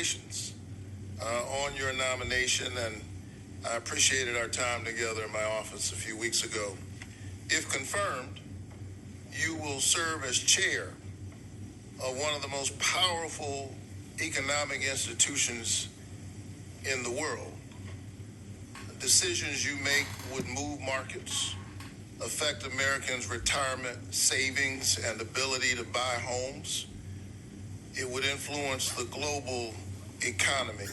congratulations on your nomination, and I appreciated our time together in my office a few weeks ago. If confirmed, you will serve as chair of one of the most powerful economic institutions in the world. Decisions you make would move markets, affect Americans' retirement savings and ability to buy homes. It would influence the global economy.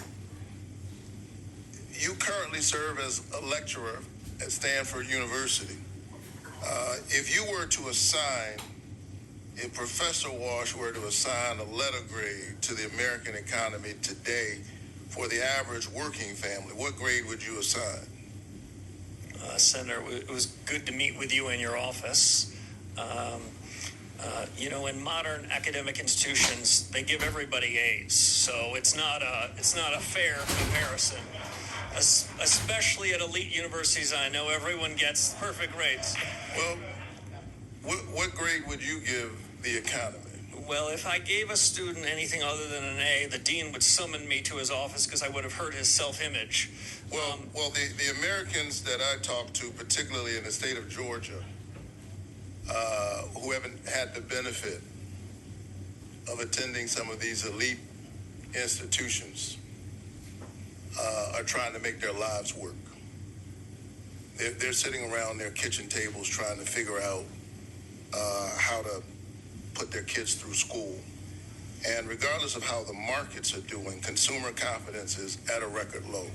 You currently serve as a lecturer at Stanford University. If you were to assign, if Professor Walsh were to assign a letter grade to the American economy today for the average working family, what grade would you assign? Senator, it was good to meet with you in your office. In modern academic institutions, they give everybody A's, so it's not a fair comparison. Especially at elite universities, I know everyone gets perfect grades. Well, what grade would you give the economy? Well, if I gave a student anything other than an A, the dean would summon me to his office because I would have hurt his self-image. Well, the Americans that I talk to, particularly in the state of Georgia, who haven't had the benefit of attending some of these elite institutions, are trying to make their lives work. They're sitting around their kitchen tables trying to figure out how to put their kids through school. And regardless of how the markets are doing, consumer confidence is at a record low.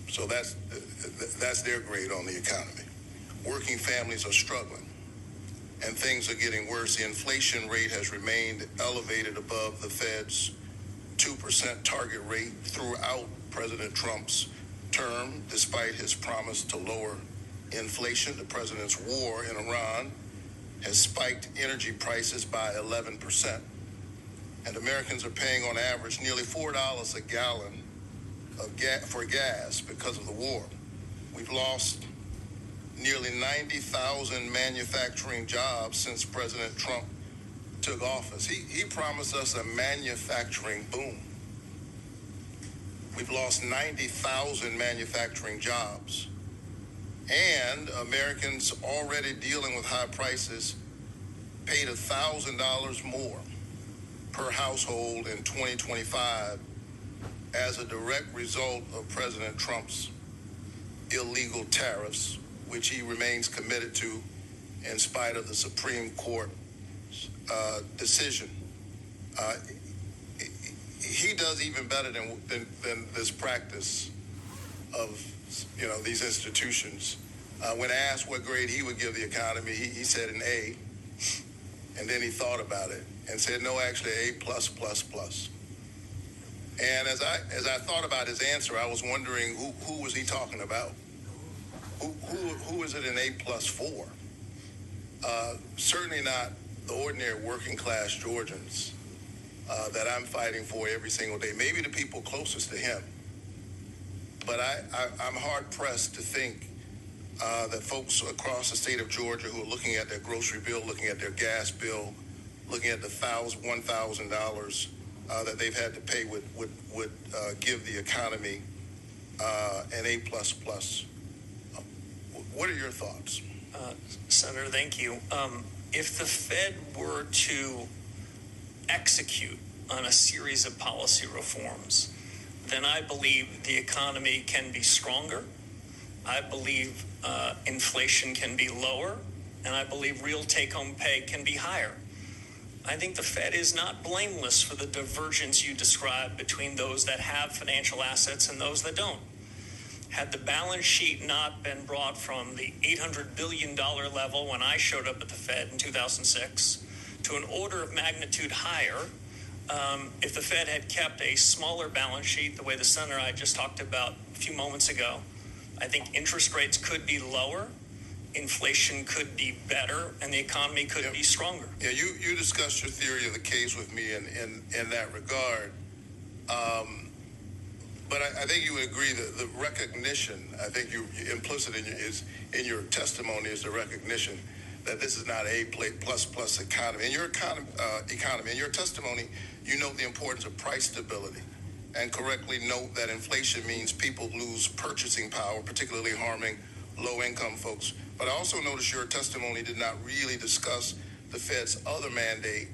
So that's their grade on the economy. Working families are struggling, and things are getting worse. The inflation rate has remained elevated above the Fed's 2% target rate throughout President Trump's term, despite his promise to lower inflation. The president's war in Iran has spiked energy prices by 11%. And Americans are paying on average nearly $4 a gallon for gas because of the war. We've lost nearly 90,000 manufacturing jobs since President Trump took office. He promised us a manufacturing boom. We've lost 90,000 manufacturing jobs. And Americans already dealing with high prices paid $1,000 more per household in 2025 as a direct result of President Trump's illegal tariffs, which he remains committed to in spite of the Supreme Court decision. He does even better than this practice of these institutions. When asked what grade he would give the economy, he said an A, and then he thought about it and said, no, actually A plus plus plus. And as I thought about his answer, I was wondering who was he talking about? Who is it an A plus for? Certainly not the ordinary working class Georgians that I'm fighting for every single day. Maybe the people closest to him. But I'm hard-pressed to think that folks across the state of Georgia who are looking at their grocery bill, looking at their gas bill, looking at the $1,000 that they've had to pay would give the economy an A++. What are your thoughts? Senator, thank you. If the Fed were to execute on a series of policy reforms, then I believe the economy can be stronger. I believe inflation can be lower, and I believe real take-home pay can be higher. I think the Fed is not blameless for the divergence you described between those that have financial assets and those that don't. Had the balance sheet not been brought from the $800 billion level when I showed up at the Fed in 2006 to an order of magnitude higher, if the Fed had kept a smaller balance sheet, the way the senator I just talked about a few moments ago, I think interest rates could be lower, inflation could be better, and the economy could be stronger. Yeah, you discussed your theory of the case with me in that regard. But I think you would agree that the recognition, I think you implicit in your testimony is the recognition that this is not a plus economy. In your economy, in your testimony, you note the importance of price stability. and correctly note that inflation means people lose purchasing power, particularly harming low-income folks. But I also noticed your testimony did not really discuss the Fed's other mandate,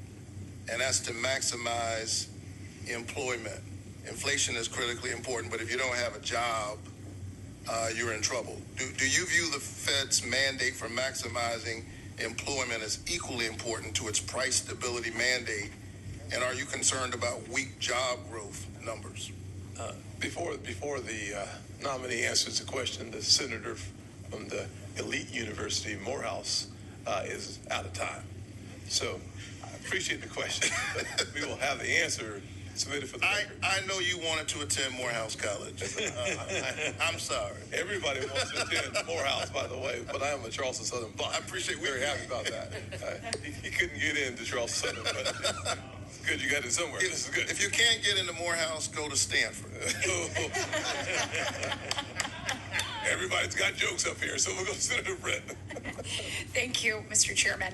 and that's to maximize employment. Inflation is critically important, but if you don't have a job, you're in trouble. Do you view the Fed's mandate for maximizing employment as equally important to its price stability mandate? And are you concerned about weak job growth numbers? Before the nominee answers the question, the senator from the elite university, Morehouse, is out of time. So I appreciate the question. We will have the answer submitted for the record. I know you wanted to attend Morehouse College. I'm sorry. Everybody wants to attend Morehouse, by the way, but I am a Charleston Southern buck. I appreciate Very happy about that. He couldn't get into Charleston Southern, but it's good you got it somewhere. This is good. If you can't get into Morehouse, go to Stanford. Everybody's got jokes up here, so we'll go to Senator Brett. Thank you, Mr. Chairman.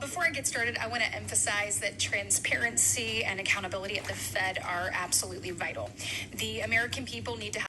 Before I get started, I want to emphasize that transparency and accountability at the Fed are absolutely vital. The American people need to have